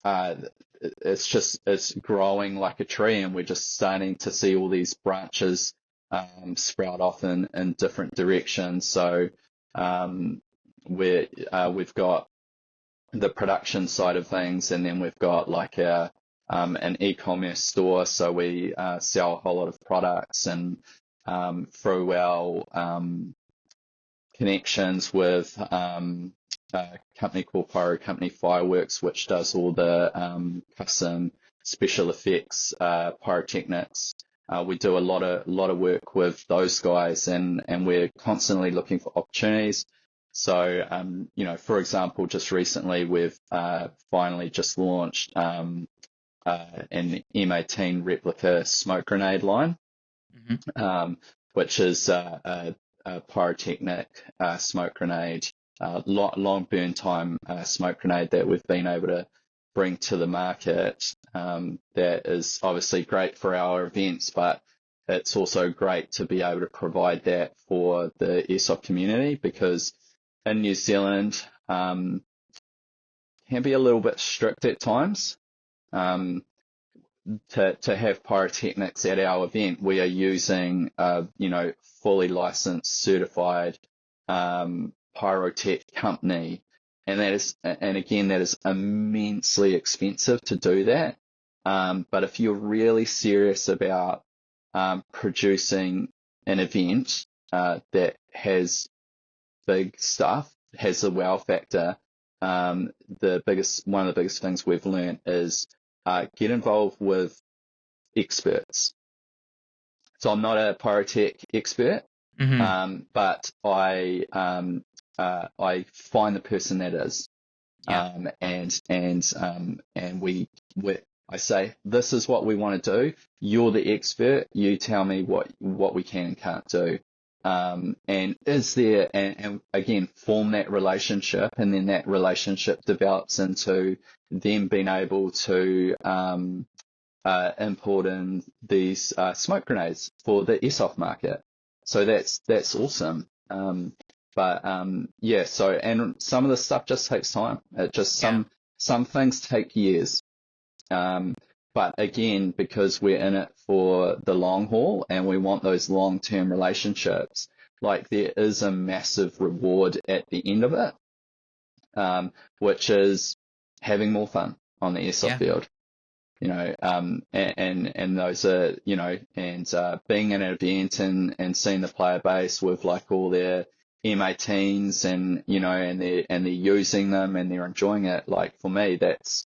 A: uh, it's growing like a tree, and we're just starting to see all these branches sprout off in different directions. So we've got the production side of things, and then we've got like an e-commerce store. So we sell a whole lot of products, and through our connections with a company called Pyro Company Fireworks, which does all the custom special effects pyrotechnics. We do a lot of work with those guys, and we're constantly looking for opportunities. So, for example, just recently we've finally just launched an M18 replica smoke grenade line, which is a pyrotechnic smoke grenade, long burn time smoke grenade that we've been able to bring to the market. That is obviously great for our events, but it's also great to be able to provide that for the airsoft community, because in New Zealand can be a little bit strict at times. To have pyrotechnics at our event, we are using fully licensed, certified pyrotech company, and again that is immensely expensive to do that. But if you're really serious about producing an event that has big stuff, has a wow factor, one of the biggest things we've learned is get involved with experts. So I'm not a pyrotech expert, but I find the person that is, and I say, this is what we want to do. You're the expert. You tell me what we can and can't do. And is there, and again, form that relationship, and then that relationship develops into them being able to import in these smoke grenades for the airsoft market. So that's awesome. So, and some of the stuff just takes time. Some things take years. But again, because we're in it for the long haul and we want those long-term relationships, like there is a massive reward at the end of it, which is having more fun on the airsoft field. And those are, and being in an event and seeing the player base with like all their M18s and, and they're using them and they're enjoying it. Like for me, that's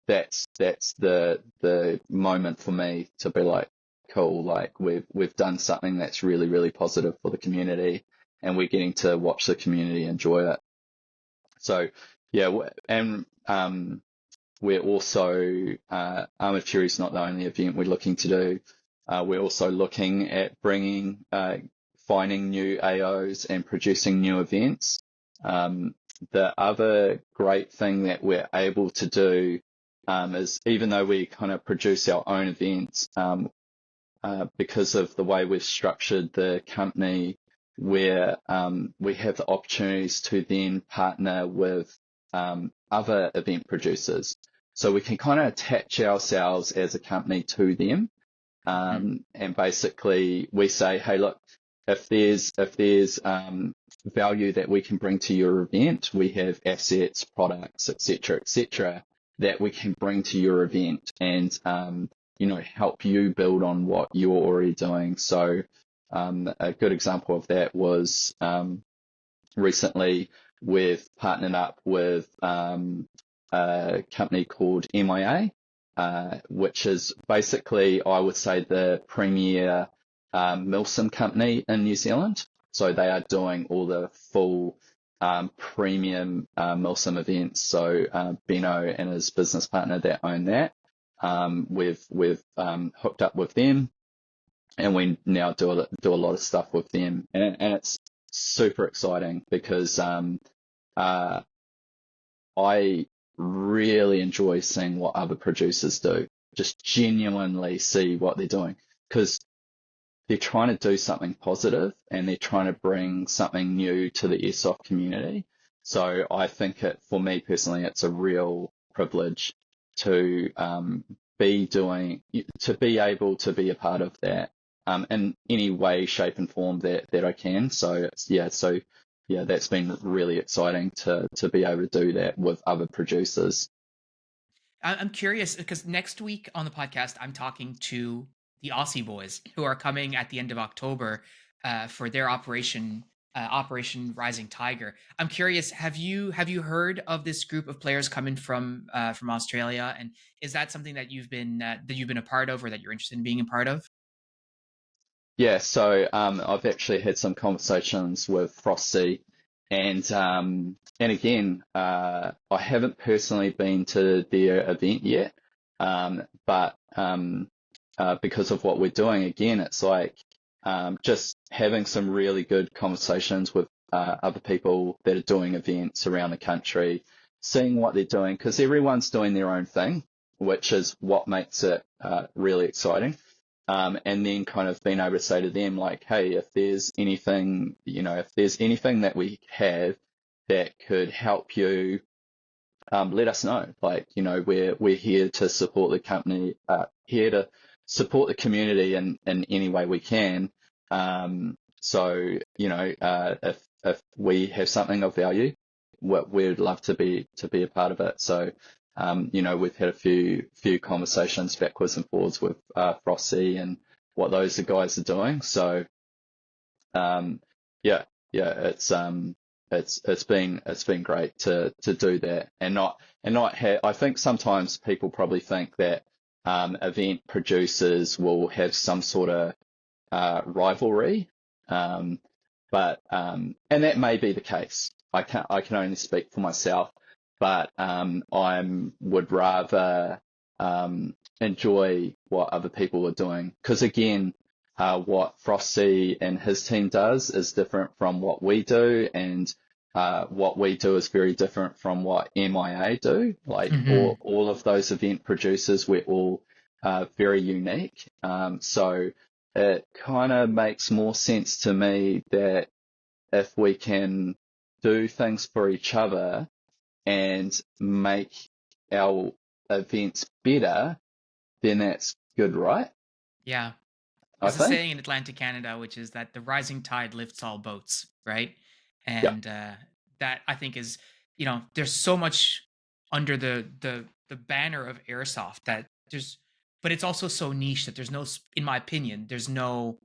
A: the moment for me to be like, cool, like we've done something that's really, really positive for the community, and we're getting to watch the community enjoy it. So and we're also Armoured is not the only event we're looking to do. We're also looking at finding new AOs and producing new events. The other great thing that we're able to do is, even though we kind of produce our own events, because of the way we've structured the company, where we have the opportunities to then partner with other event producers. So we can kind of attach ourselves as a company to them. And basically we say, hey, look, if there's value that we can bring to your event, we have assets, products, et cetera, that we can bring to your event and, help you build on what you're already doing. So a good example of that was recently we've partnered up with a company called MIA, which is basically, I would say, the premier milsim company in New Zealand. So they are doing all the full premium milsim events. So Benno and his business partner that own that, we've hooked up with them, and we now do a lot of stuff with them, and it's super exciting because I really enjoy seeing what other producers do. Just genuinely see what they're doing, because they're trying to do something positive and they're trying to bring something new to the airsoft community. So I think for me personally, it's a real privilege to be able to be a part of that in any way, shape, and form that I can. So that's been really exciting to be able to do that with other producers.
B: I'm curious because next week on the podcast, I'm talking to the Aussie boys who are coming at the end of October for their Operation Rising Tiger. I'm curious, have you heard of this group of players coming from Australia, and is that something that you've been a part of, or that you're interested in being a part of?
A: Yeah, so I've actually had some conversations with Frosty, and again, I haven't personally been to their event yet, but because of what we're doing, again, it's like just having some really good conversations with other people that are doing events around the country, seeing what they're doing, because everyone's doing their own thing, which is what makes it really exciting. And then kind of being able to say to them, like, hey, if there's anything, if there's anything that we have that could help you, let us know. Like, we're here to support the company, here to support the community in any way we can. So, if we have something of value, we'd love to be a part of it. So, we've had a few conversations backwards and forwards with Frosty and what those guys are doing. So, yeah, it's been great to do that and not have. I think sometimes people probably think that event producers will have some sort of rivalry, and that may be the case. I can only speak for myself, but I would rather enjoy what other people are doing, because again, what Frosty and his team does is different from what we do, and what we do is very different from what MIA do. Like all of those event producers, we're all very unique. So it kind of makes more sense to me that if we can do things for each other and make our events better, then that's good, right?
B: Yeah.
A: I
B: There's a
A: think.
B: saying in Atlantic Canada, which is that the rising tide lifts all boats, right?
A: Yeah.
B: And that I think is, there's so much under the banner of airsoft that but it's also so niche that there's no, in my opinion, there's not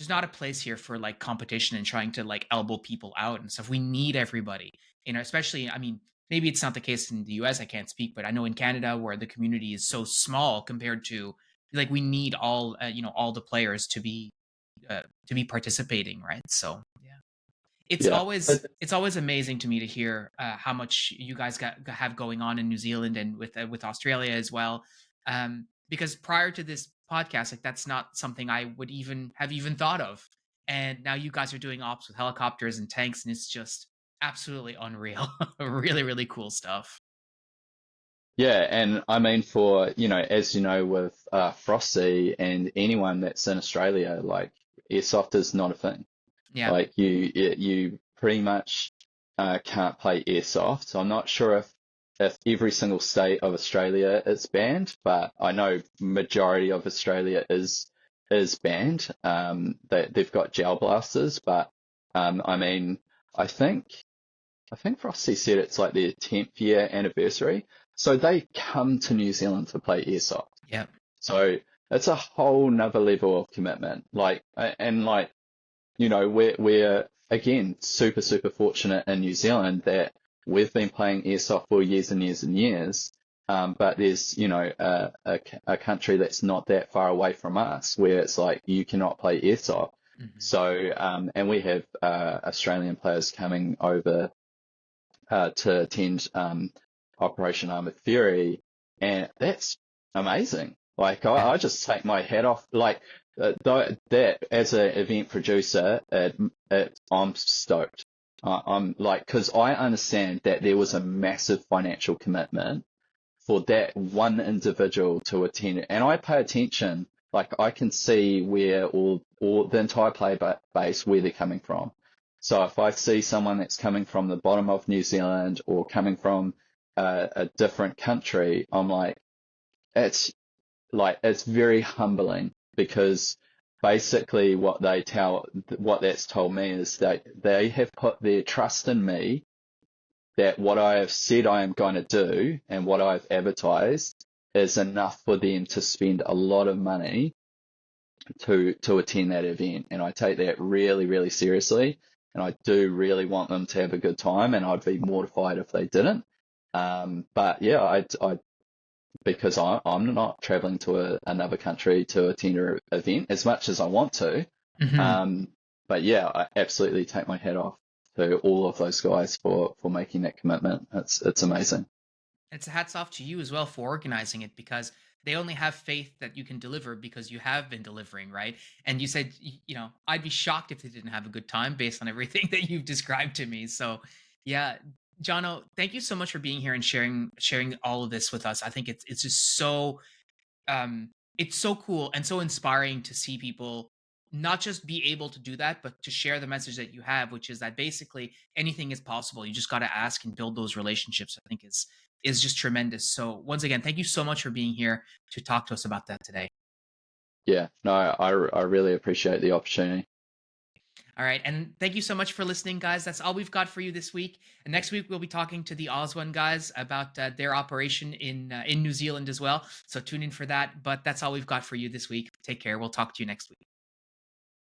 B: a place here for like competition and trying to like elbow people out and stuff. We need everybody, especially, I mean, maybe it's not the case in the US, I can't speak, but I know in Canada where the community is so small compared to, like, we need all all the players to be participating, right? So yeah,
A: Yeah.
B: it's always amazing to me to hear how much you guys have going on in New Zealand and with Australia as well, because prior to this podcast, like, that's not something I would even thought of, and now you guys are doing ops with helicopters and tanks, and it's just absolutely unreal. Really, really cool stuff.
A: Yeah, and I mean, as you know, with Frosty and anyone that's in Australia, like, airsoft is not a thing.
B: Yeah.
A: Like, you pretty much can't play airsoft. So I'm not sure if every single state of Australia is banned, but I know majority of Australia is banned. They've got gel blasters, but I mean, I think Frosty said it's like their 10th year anniversary. So they come to New Zealand to play airsoft.
B: Yeah.
A: So it's a whole nother level of commitment. Like, and like, we're again super, super fortunate in New Zealand that we've been playing airsoft for years and years and years. But there's, a country that's not that far away from us where it's like you cannot play airsoft.
B: Hmm.
A: So, and we have Australian players coming over to attend Operation Armoured Fury, and that's amazing. Like,
B: Yeah.
A: I just take my hat off. Like, that as an event producer, I'm stoked. I'm like, because I understand that there was a massive financial commitment for that one individual to attend, and I pay attention. Like, I can see where all the entire player base, where they're coming from. So if I see someone that's coming from the bottom of New Zealand or coming from a different country, I'm it's it's very humbling because basically what that's told me is that they have put their trust in me, that what I have said I am going to do and what I've advertised is enough for them to spend a lot of money to attend that event. And I take that really, really seriously. And I do really want them to have a good time, and I'd be mortified if they didn't. But yeah, because I'm not traveling to another country to attend an event as much as I want to.
B: Mhm.
A: But yeah, I absolutely take my hat off to all of those guys for making that commitment. It's amazing.
B: It's a hats off to you as well for organizing it, because they only have faith that you can deliver because you have been delivering, right? And you said, I'd be shocked if they didn't have a good time based on everything that you've described to me. So, yeah, Jono, thank you so much for being here and sharing all of this with us. I think it's just so um it's so cool and so inspiring to see people not just be able to do that, but to share the message that you have, which is that basically anything is possible. You just got to ask and build those relationships. I think is just tremendous. So once again, thank you so much for being here to talk to us about that today.
A: Yeah, no, I really appreciate the opportunity.
B: All right, and thank you so much for listening, guys. That's all we've got for you this week. And next week we'll be talking to the Oswan guys about their operation in New Zealand as well. So tune in for that. But that's all we've got for you this week. Take care. We'll talk to you next week.